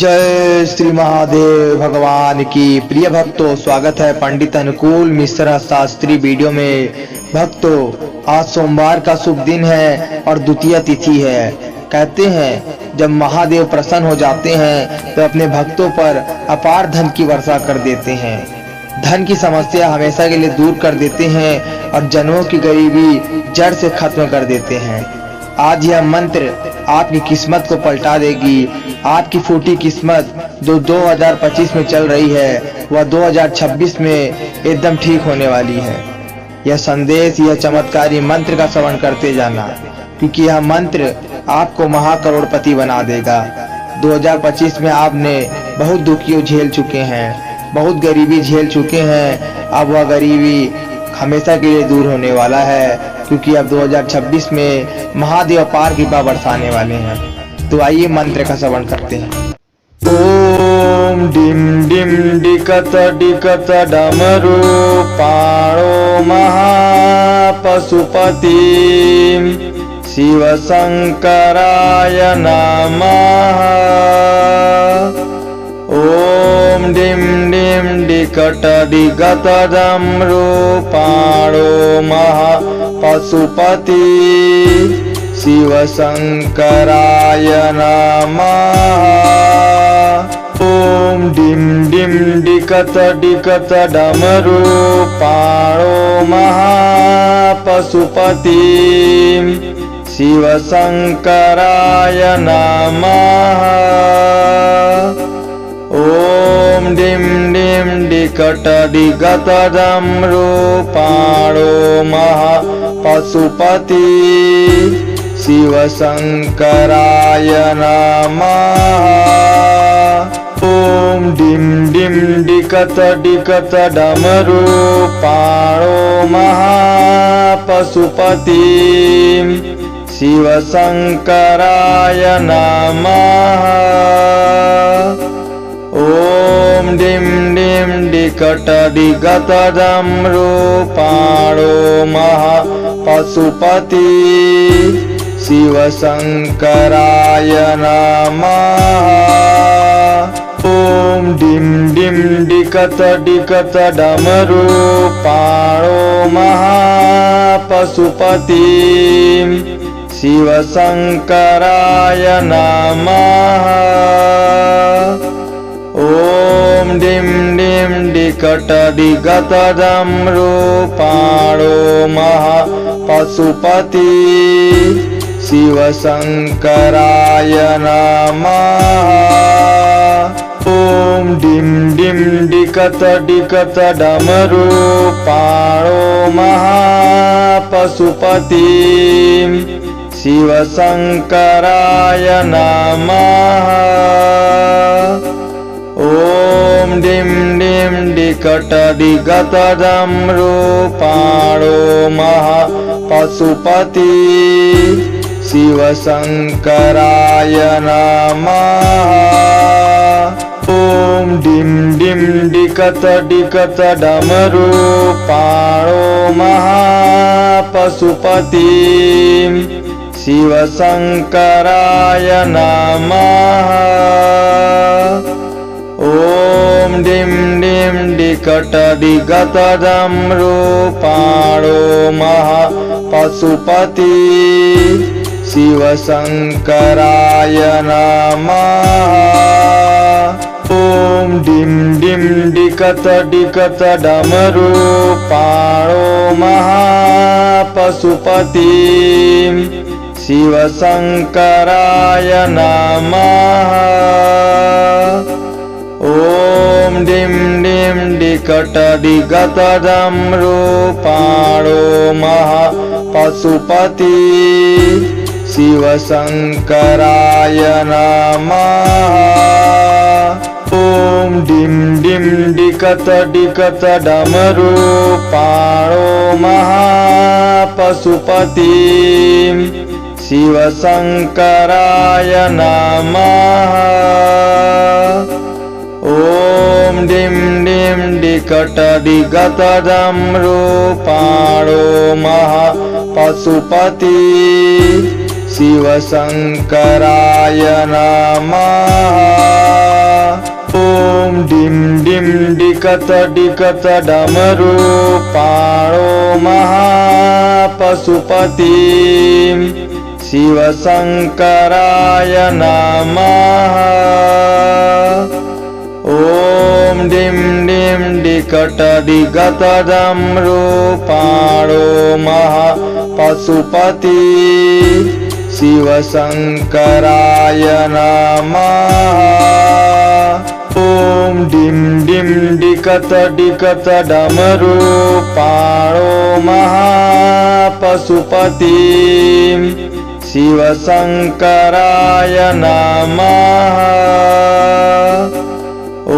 जय श्री महादेव भगवान की। प्रिय भक्तों, स्वागत है पंडित अनुकूल मिश्रा शास्त्री वीडियो में। भक्तों, आज सोमवार का शुभ दिन है और द्वितीय तिथि है। कहते हैं जब महादेव प्रसन्न हो जाते हैं तो अपने भक्तों पर अपार धन की वर्षा कर देते हैं। धन की समस्या हमेशा के लिए दूर कर देते हैं और जन्मों की गरीबी जड़ से खत्म कर देते हैं। आज यह मंत्र आपकी किस्मत को पलटा देगी। आपकी फूटी किस्मत जो 2025 में चल रही है वह 2026 में एकदम ठीक होने वाली है। यह संदेश, यह चमत्कारी मंत्र का श्रवण करते जाना, क्योंकि यह मंत्र आपको महाकरोड़पति बना देगा। 2025 में आपने बहुत दुखियों झेल चुके हैं, बहुत गरीबी झेल चुके हैं। अब वह गरीबी हमेशा के लिए दूर होने वाला है, क्योंकि अब 2026 में महादेव अपार कृपा बरसाने वाले हैं। तो आइए मंत्र का श्रवण करते हैं। ओम डिम डिम डिकत डिकत डमरू पाणो महापशुपति शिव शंकराय नमः। ओम डिम डिम डिकट डिकट डमरू पाणो महापशुपति शिव शंकराय नमः। ओम डिम डिम डिकत डिकत डमरू पाणो महापशुपति शिव शंकराय नमः। ओम डिम डिम डिकट डिकट डमरू पाणो महापशुपति शिव शंकराय नमः। ओम डिम डिम डिकत डिकत डमरू पाणो महापशुपति शिव शंकराय नमः। ओम डिम डिम डिकट डिकट डमरू पाणो महापशुपति शिव शंकराय नमः। ओम डिम डिम डिकत डिकत डमरू पाणो महापशुपति शिव शंकराय नमः। ओम डिम डिम डिकट डिकट डमरू पाणो महापशुपति शिव शंकराय नमः। ओम डिम डिम डिकत डिकत डमरू पाणो महापशुपति शिव शंकराय नमः। ओम डिम डिम डिकट डिकट डमरू पाणो महापशुपति शिव शंकराय नमः। ओम डिम डिम डिकत डिकत डमरू पाणो महापशुपति शिव शंकराय नमः। ओम डिम डिम डिकट डिकट डमरू पाणो महापशुपति शिव शंकराय नमः। ओम डिम डिम डिकत डिकत डमरू पाणो महापशुपति शिव शंकराय नमः। ओम डिम डिम डिकट डिकट डमरू पाणो महापशुपति शिव शंकराय नमः। ओम डिम डिम डिकत डिकत डमरू पाणो महापशुपति शिव शंकराय नमः। ओम डिम डिम डिकट डिकट डमरू पाणो महापशुपति शिवशङ्कराय नमः। ॐ डिं डिं डिकत डिकत डमरुपाणो महापशुपति शिवशङ्कराय नमः। ॐ डिं डिं डिकट डिगत डमरुपाणो महापशुपति शिवशङ्कराय नमः। ॐ डिं डिं डिकत डिकत डमरुपाणो महापशुपति शिवशङ्कराय नमः। ॐ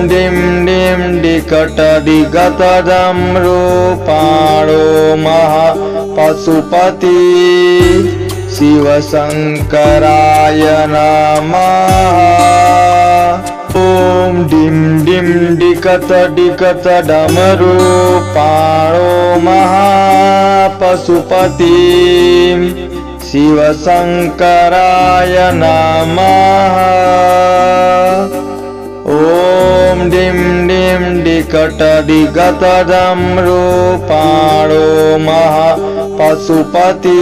डिं डिं डिकट डिगत डमरुपाणो महापशुपति शिवशङ्कराय नमः। ॐ डिं डिं डिकत डिकत डमरुपाणो महापशुपति शिवशङ्कराय नमः। ॐ डिं डिं डिकट डिगत डमरुपाणो महापशुपति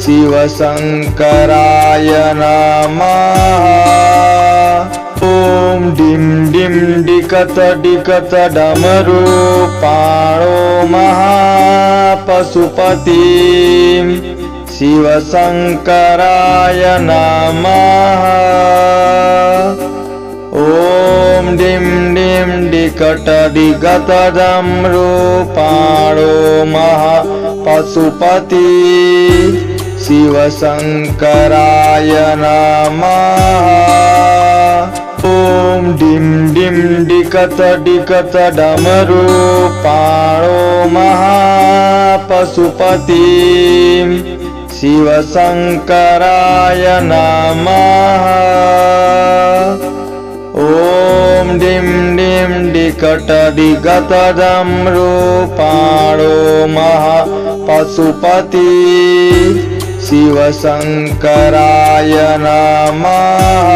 शिवशङ्कराय नमः। ॐ डिं डिं डिकत डिकत डमरुपाणो महापशुपति शिवशङ्कराय नमः। ॐ डिं डिं डिकट डिगत डमरुपाणो महापशुपति शिवशङ्कराय नमः। ॐ डिं डिं डिकत डिकत डमरुपाणो महापशुपति शिवशङ्कराय नमः। ॐ डिं डिं डिकट डिगत डमरुपाणो महापशुपति शिवशङ्कराय नमः।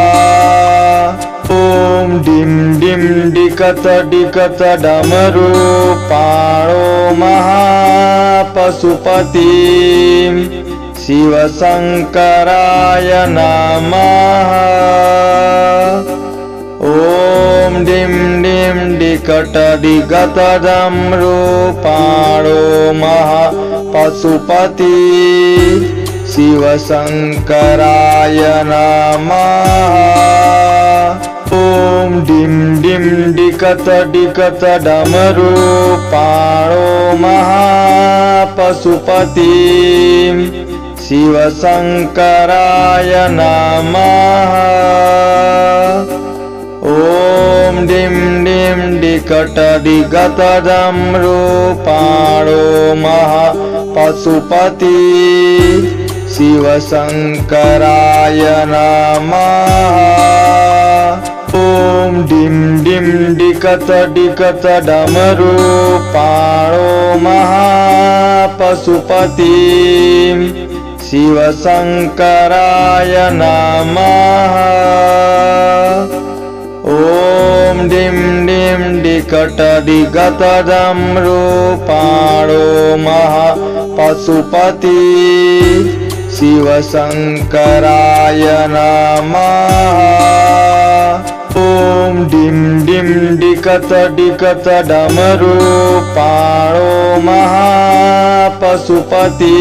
ॐ डिं डिं डिकत डिकत डमरुपाणो महापशुपति शिवशङ्कराय नमः। ॐ डिं डिं डिकट डिगत डमरुपाणो महापशुपति शिवशङ्कराय नमः। ॐ डिं डिं डिकत डिकत डमरुपाणो महापशुपति शिवशङ्कराय नमः। ॐ डिं डिं डिकट डिगत डमरुपाणो महापशुपति शिवशङ्कराय नमः। ॐ डिं डिं डिकत डिकत डमरुपाणो महापशुपति शिवशङ्कराय नमः। ॐ डिं डिं डिकट डिगत डमरुपाणो महापशुपति शिवशङ्कराय नमः। ॐ डिं डिं डिकत डिकत डमरुपाणो महापशुपति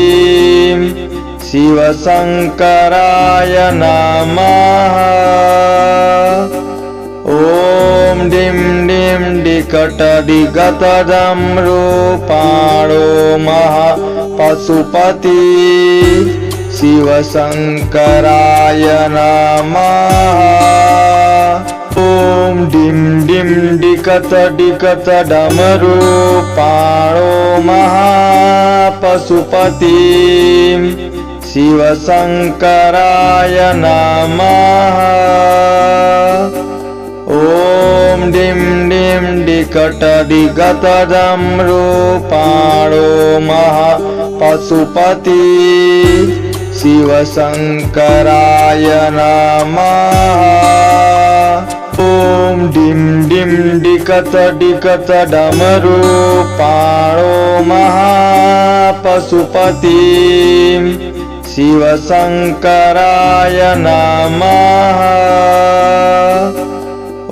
शिवशङ्कराय नमः। ॐ डिं डिं डिकट डिगत डमरुपाणो महापशुपति शिवशङ्कराय नमः। ॐ डिं डिं डिकत डिकत डमरुपाणो महापशुपति शिवशङ्कराय नमः। ॐ डिं डिं डिकट डिगत डमरुपाणो महापशुपति शिवशंकराय नमः। ओम डिम डिम डिकत डिकत डमरू पाणो महापशुपति शिवशंकराय नमः।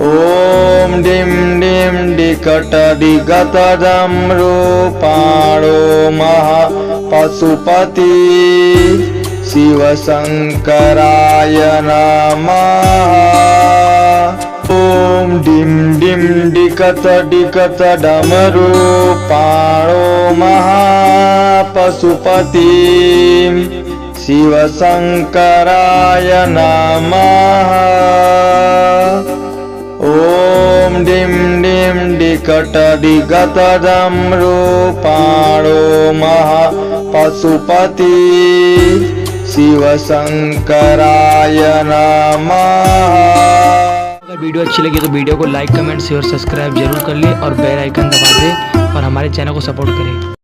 ओम डिम डिम डिकट डिकत डमरू पाणो महापशुपति शिवशंकराय नमः। ओम डिम डिम डिकत डिकत डमरू पाणो महापशुपति शिवशंकराय नमः। ओम डिम डिम डिकट डिकत डमरू पाणो महापशुपति शिवशंकराय नमः। अगर वीडियो अच्छी लगी तो वीडियो को लाइक कमेंट शेयर सब्सक्राइब जरूर कर ले और बेल आइकन दबा दे और हमारे चैनल को सपोर्ट करें।